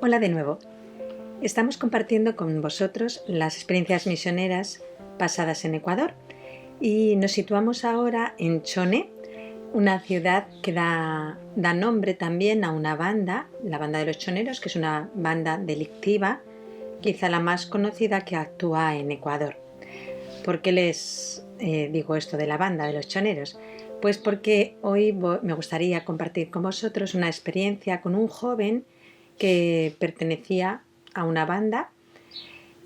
Hola de nuevo. Estamos compartiendo con vosotros las experiencias misioneras pasadas en Ecuador y nos situamos ahora en Chone, una ciudad que da nombre también a una banda, la Banda de los Choneros, que es una banda delictiva, quizá la más conocida que actúa en Ecuador. ¿Por qué les digo esto de la Banda de los Choneros? Pues porque hoy me gustaría compartir con vosotros una experiencia con un joven que pertenecía a una banda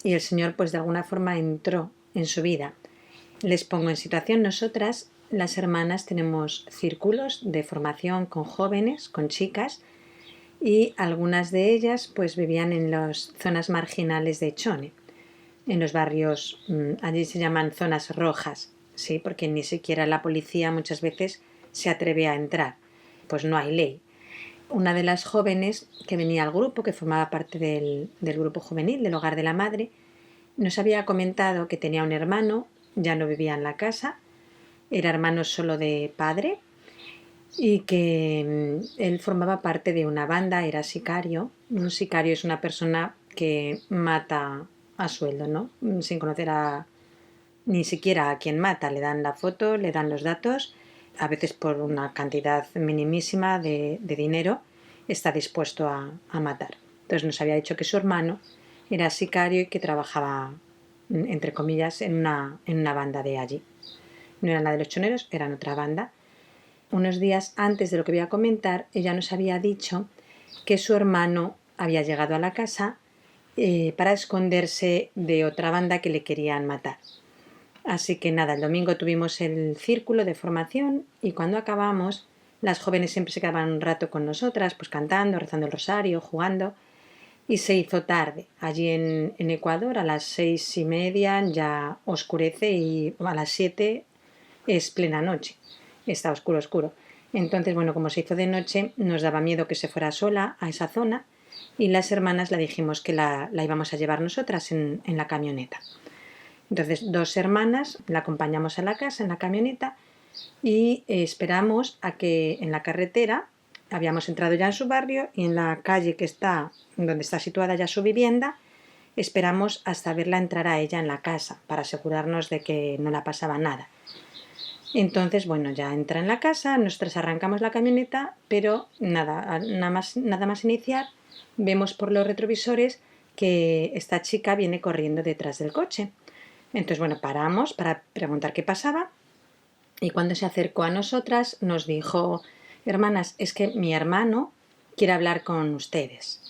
y el Señor pues de alguna forma entró en su vida. Les pongo en situación. Nosotras, las hermanas, tenemos círculos de formación con jóvenes, con chicas, y algunas de ellas pues vivían en las zonas marginales de Chone, en los barrios, allí se llaman zonas rojas, ¿sí? Porque ni siquiera la policía muchas veces se atreve a entrar, pues no hay ley. Una de las jóvenes que venía al grupo, que formaba parte del grupo juvenil del Hogar de la Madre, nos había comentado que tenía un hermano, ya no vivía en la casa, era hermano solo de padre y que él formaba parte de una banda, era sicario. Un sicario es una persona que mata a sueldo, ¿no? Sin conocer ni siquiera a quien mata, le dan la foto, le dan los datos, a veces por una cantidad minimísima de dinero está dispuesto a matar. Entonces nos había dicho que su hermano era sicario y que trabajaba, entre comillas, en una banda de allí. No eran la de los Choneros, eran otra banda. Unos días antes de lo que voy a comentar, ella nos había dicho que su hermano había llegado a la casa para esconderse de otra banda que le querían matar. Así que nada, el domingo tuvimos el círculo de formación y cuando acabamos, las jóvenes siempre se quedaban un rato con nosotras, pues cantando, rezando el rosario, jugando, y se hizo tarde. Allí en Ecuador a las 6:30 ya oscurece y a las 7 es plena noche, está oscuro, oscuro. Entonces, bueno, como se hizo de noche, nos daba miedo que se fuera sola a esa zona y las hermanas le dijimos que la íbamos a llevar nosotras en la camioneta. Entonces, dos hermanas la acompañamos a la casa en la camioneta y esperamos a que en la carretera, habíamos entrado ya en su barrio y en la calle que está, donde está situada ya su vivienda, esperamos hasta verla entrar a ella en la casa para asegurarnos de que no la pasaba nada. Entonces, bueno, ya entra en la casa, nosotros arrancamos la camioneta, pero nada más iniciar, vemos por los retrovisores que esta chica viene corriendo detrás del coche. Entonces, bueno, paramos para preguntar qué pasaba y cuando se acercó a nosotras nos dijo: hermanas, es que mi hermano quiere hablar con ustedes.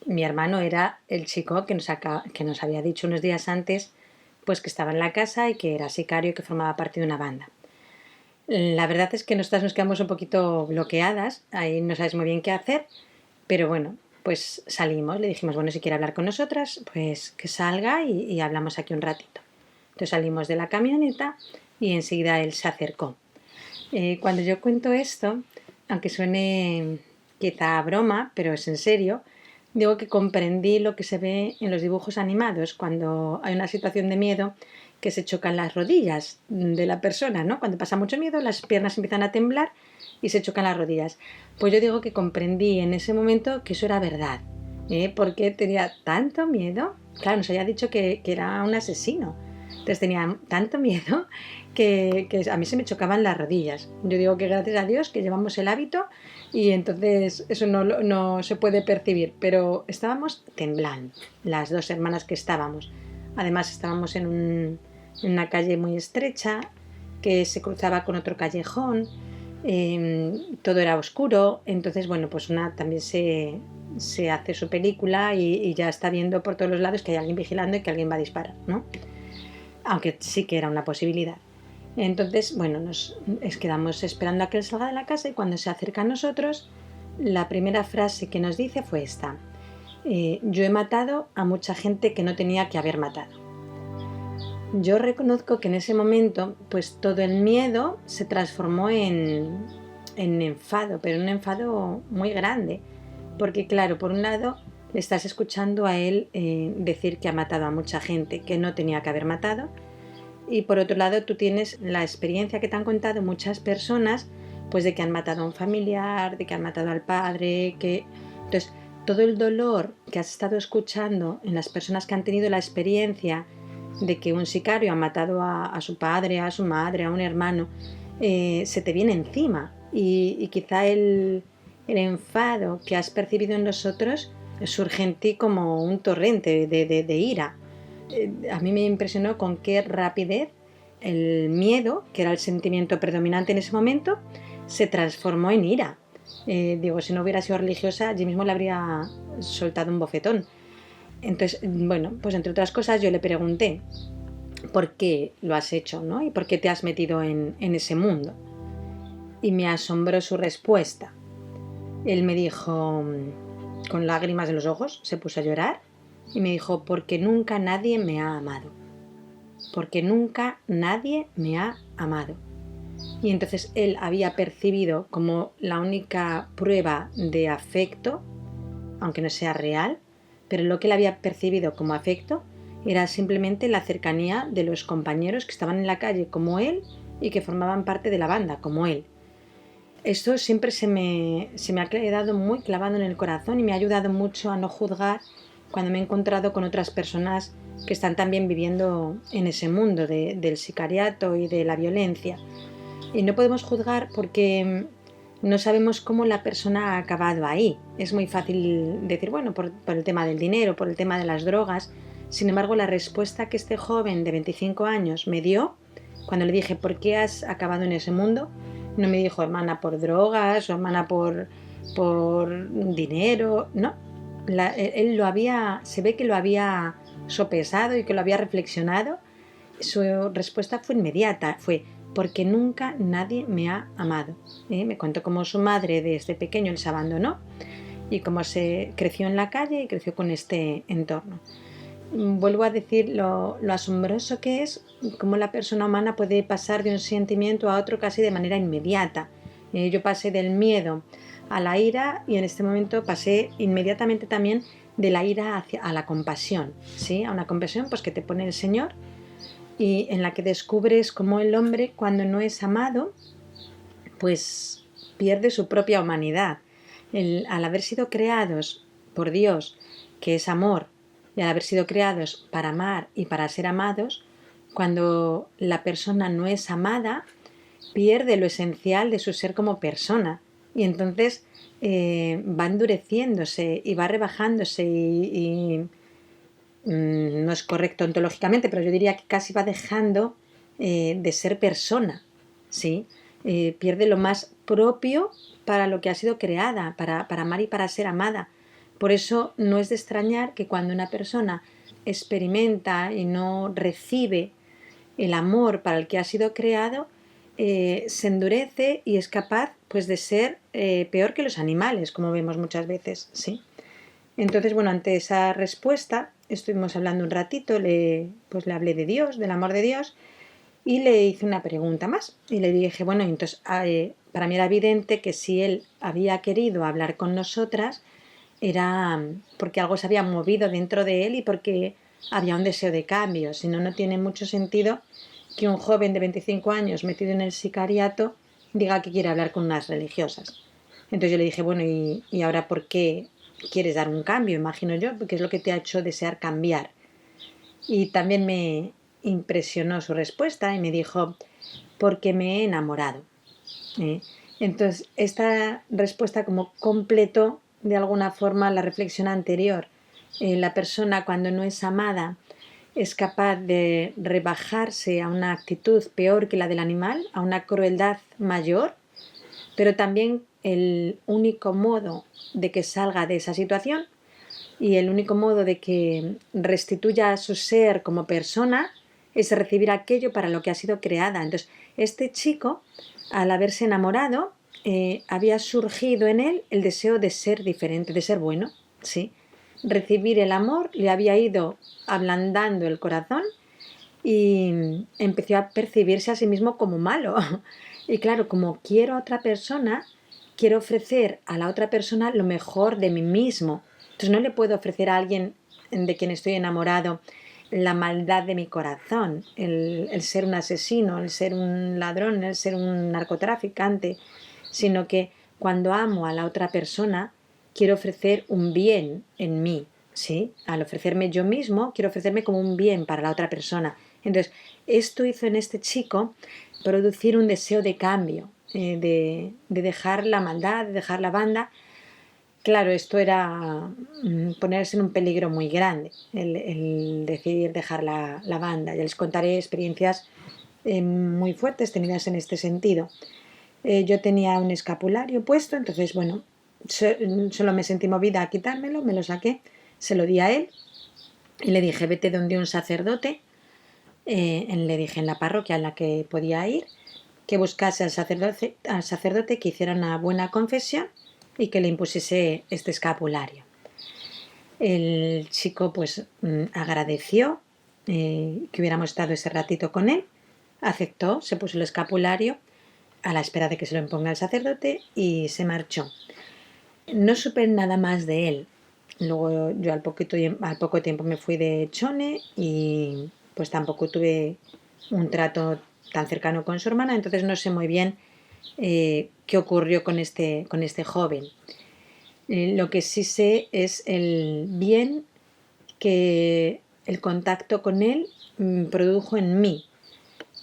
Mi hermano era el chico que nos había dicho unos días antes pues que estaba en la casa y que era sicario y que formaba parte de una banda. La verdad es que nosotras nos quedamos un poquito bloqueadas, ahí no sabes muy bien qué hacer, pero bueno, pues salimos, le dijimos, bueno, si quiere hablar con nosotras, pues que salga y hablamos aquí un ratito. Entonces salimos de la camioneta y enseguida él se acercó. Cuando yo cuento esto, aunque suene quizá a broma, pero es en serio, digo que comprendí lo que se ve en los dibujos animados cuando hay una situación de miedo que se chocan las rodillas de la persona, ¿no? Cuando pasa mucho miedo, las piernas empiezan a temblar y se chocan las rodillas. Pues yo digo que comprendí en ese momento que eso era verdad, porque tenía tanto miedo. Claro, nos había dicho que era un asesino. Entonces tenía tanto miedo que a mí se me chocaban las rodillas. Yo digo que gracias a Dios que llevamos el hábito y entonces eso no se puede percibir, pero estábamos temblando, las dos hermanas que estábamos. Además estábamos en una calle muy estrecha que se cruzaba con otro callejón, todo era oscuro, entonces bueno, pues una también se hace su película y ya está viendo por todos los lados que hay alguien vigilando y que alguien va a disparar, ¿no? Aunque sí que era una posibilidad. Entonces, bueno, nos quedamos esperando a que él salga de la casa y cuando se acerca a nosotros, la primera frase que nos dice fue esta: yo he matado a mucha gente que no tenía que haber matado. Yo reconozco que en ese momento, pues todo el miedo se transformó en enfado, pero un enfado muy grande, porque claro, por un lado le estás escuchando a él decir que ha matado a mucha gente que no tenía que haber matado, y por otro lado tú tienes la experiencia que te han contado muchas personas, pues de que han matado a un familiar, de que han matado al padre, que entonces todo el dolor que has estado escuchando en las personas que han tenido la experiencia de que un sicario ha matado a su padre, a su madre, a un hermano, se te viene encima y quizá el enfado que has percibido en los otros surge en ti como un torrente de ira. A mí me impresionó con qué rapidez el miedo, que era el sentimiento predominante en ese momento, se transformó en ira. Digo, si no hubiera sido religiosa, allí mismo le habría soltado un bofetón. Entonces, bueno, pues entre otras cosas yo le pregunté por qué lo has hecho, ¿no? Y por qué te has metido en ese mundo. Y me asombró su respuesta. Él me dijo, con lágrimas en los ojos, se puso a llorar y me dijo, porque nunca nadie me ha amado. Porque nunca nadie me ha amado. Y entonces él había percibido como la única prueba de afecto, aunque no sea real, pero lo que él había percibido como afecto era simplemente la cercanía de los compañeros que estaban en la calle como él y que formaban parte de la banda como él. Esto siempre se me ha quedado muy clavado en el corazón y me ha ayudado mucho a no juzgar cuando me he encontrado con otras personas que están también viviendo en ese mundo del sicariato y de la violencia. Y no podemos juzgar porque no sabemos cómo la persona ha acabado ahí. Es muy fácil decir, bueno, por el tema del dinero, por el tema de las drogas. Sin embargo, la respuesta que este joven de 25 años me dio, cuando le dije, ¿por qué has acabado en ese mundo? No me dijo, hermana, por drogas o hermana por dinero. No, él se ve que lo había sopesado y que lo había reflexionado. Su respuesta fue inmediata, fue porque nunca nadie me ha amado. Me contó cómo su madre desde pequeño les abandonó y cómo se creció en la calle y creció con este entorno. Vuelvo a decir lo asombroso que es cómo la persona humana puede pasar de un sentimiento a otro casi de manera inmediata. Yo pasé del miedo a la ira y en este momento pasé inmediatamente también de la ira a la compasión, ¿sí? A una compasión pues, que te pone el Señor y en la que descubres cómo el hombre, cuando no es amado, pues pierde su propia humanidad. Al haber sido creados por Dios, que es amor, y al haber sido creados para amar y para ser amados, cuando la persona no es amada, pierde lo esencial de su ser como persona. Y entonces va endureciéndose y va rebajándose y no es correcto ontológicamente, pero yo diría que casi va dejando de ser persona, ¿sí? Pierde lo más propio para lo que ha sido creada, para amar y para ser amada. Por eso no es de extrañar que cuando una persona experimenta y no recibe el amor para el que ha sido creado, se endurece y es capaz pues, de ser peor que los animales, como vemos muchas veces, ¿sí? Entonces, bueno, ante esa respuesta estuvimos hablando un ratito, pues le hablé de Dios, del amor de Dios, y le hice una pregunta más. Y le dije, bueno, entonces para mí era evidente que si él había querido hablar con nosotras, era porque algo se había movido dentro de él y porque había un deseo de cambio. Si no, no tiene mucho sentido que un joven de 25 años metido en el sicariato diga que quiere hablar con unas religiosas. Entonces yo le dije, bueno, ¿y ahora por qué quieres dar un cambio? Imagino yo, porque es lo que te ha hecho desear cambiar. Y también me impresionó su respuesta y me dijo, porque me he enamorado. ¿Eh? Entonces, esta respuesta como completó de alguna forma la reflexión anterior. La persona cuando no es amada es capaz de rebajarse a una actitud peor que la del animal, a una crueldad mayor, pero también el único modo de que salga de esa situación y el único modo de que restituya a su ser como persona es recibir aquello para lo que ha sido creada. Entonces, este chico, al haberse enamorado, había surgido en él el deseo de ser diferente, de ser bueno, ¿sí? Recibir el amor le había ido ablandando el corazón y empezó a percibirse a sí mismo como malo. Y claro, como quiero a otra persona, quiero ofrecer a la otra persona lo mejor de mí mismo. Entonces no le puedo ofrecer a alguien de quien estoy enamorado la maldad de mi corazón, el ser un asesino, el ser un ladrón, el ser un narcotraficante, sino que cuando amo a la otra persona, quiero ofrecer un bien en mí, ¿sí? Al ofrecerme yo mismo, quiero ofrecerme como un bien para la otra persona. Entonces, esto hizo en este chico producir un deseo de cambio, de dejar la maldad, de dejar la banda. Claro, esto era ponerse en un peligro muy grande, el decidir dejar la banda. Ya les contaré experiencias muy fuertes tenidas en este sentido. Yo tenía un escapulario puesto, entonces, bueno, solo me sentí movida a quitármelo, me lo saqué, se lo di a él y le dije, vete donde un sacerdote, le dije en la parroquia en la que podía ir, que buscase al sacerdote que hiciera una buena confesión y que le impusiese este escapulario. El chico pues agradeció que hubiéramos estado ese ratito con él, aceptó, se puso el escapulario a la espera de que se lo imponga el sacerdote y se marchó. No supe nada más de él. Luego yo al poco tiempo me fui de Chone y pues tampoco tuve un trato tan cercano con su hermana, entonces no sé muy bien qué ocurrió con este joven. Lo que sí sé es el bien que el contacto con él produjo en mí,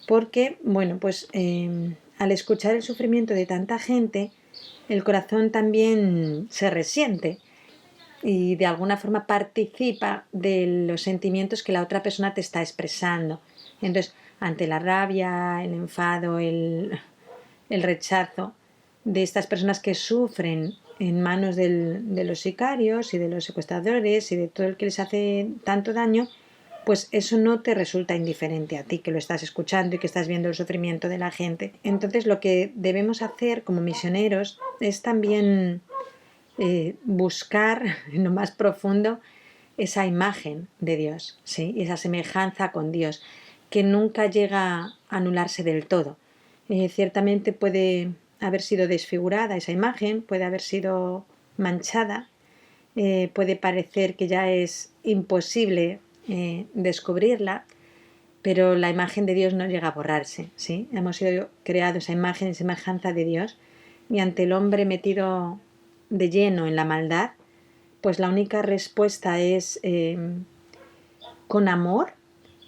porque, bueno, pues al escuchar el sufrimiento de tanta gente, el corazón también se resiente y de alguna forma participa de los sentimientos que la otra persona te está expresando. Entonces, ante la rabia, el enfado, el rechazo de estas personas que sufren en manos de los sicarios y de los secuestradores y de todo el que les hace tanto daño, pues eso no te resulta indiferente a ti que lo estás escuchando y que estás viendo el sufrimiento de la gente. Entonces lo que debemos hacer como misioneros es también buscar en lo más profundo esa imagen de Dios, ¿sí? Esa semejanza con Dios, que nunca llega a anularse del todo. Ciertamente puede haber sido desfigurada esa imagen, puede haber sido manchada, puede parecer que ya es imposible descubrirla, pero la imagen de Dios no llega a borrarse, ¿sí? Hemos sido creados a imagen y semejanza de Dios y ante el hombre metido de lleno en la maldad, pues la única respuesta es con amor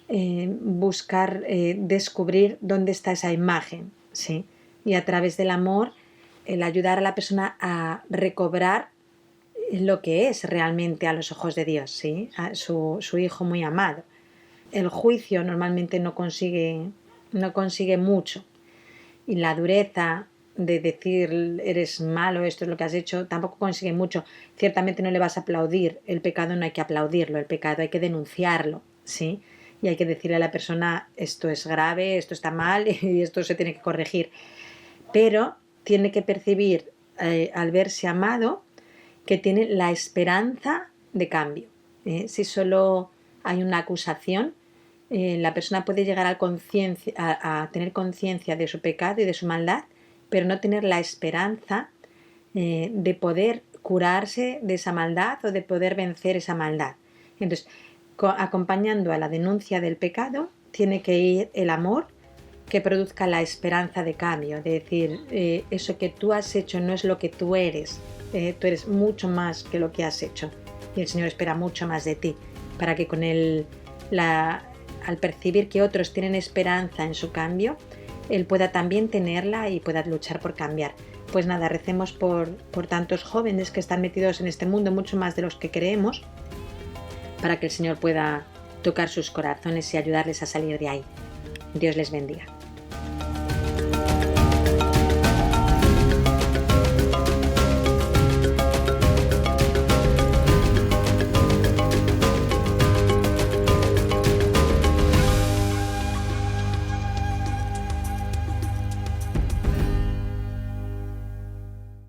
buscar descubrir dónde está esa imagen, ¿sí? Y a través del amor el ayudar a la persona a recobrar lo que es realmente a los ojos de Dios, ¿sí? A su hijo muy amado. El juicio normalmente no consigue mucho y la dureza de decir eres malo, esto es lo que has hecho, tampoco consigue mucho. Ciertamente no le vas a aplaudir, el pecado no hay que aplaudirlo, el pecado hay que denunciarlo, ¿sí? Y hay que decirle a la persona esto es grave, esto está mal y esto se tiene que corregir. Pero tiene que percibir al verse amado que tiene la esperanza de cambio. Si solo hay una acusación, la persona puede llegar a tener conciencia de su pecado y de su maldad, pero no tener la esperanza de poder curarse de esa maldad o de poder vencer esa maldad. Entonces, acompañando a la denuncia del pecado, tiene que ir el amor que produzca la esperanza de cambio, de decir, eso que tú has hecho no es lo que tú eres mucho más que lo que has hecho y el Señor espera mucho más de ti, para que con él, al percibir que otros tienen esperanza en su cambio, él pueda también tenerla y pueda luchar por cambiar. Pues nada, recemos por tantos jóvenes que están metidos en este mundo, mucho más de los que creemos, para que el Señor pueda tocar sus corazones y ayudarles a salir de ahí. Dios les bendiga.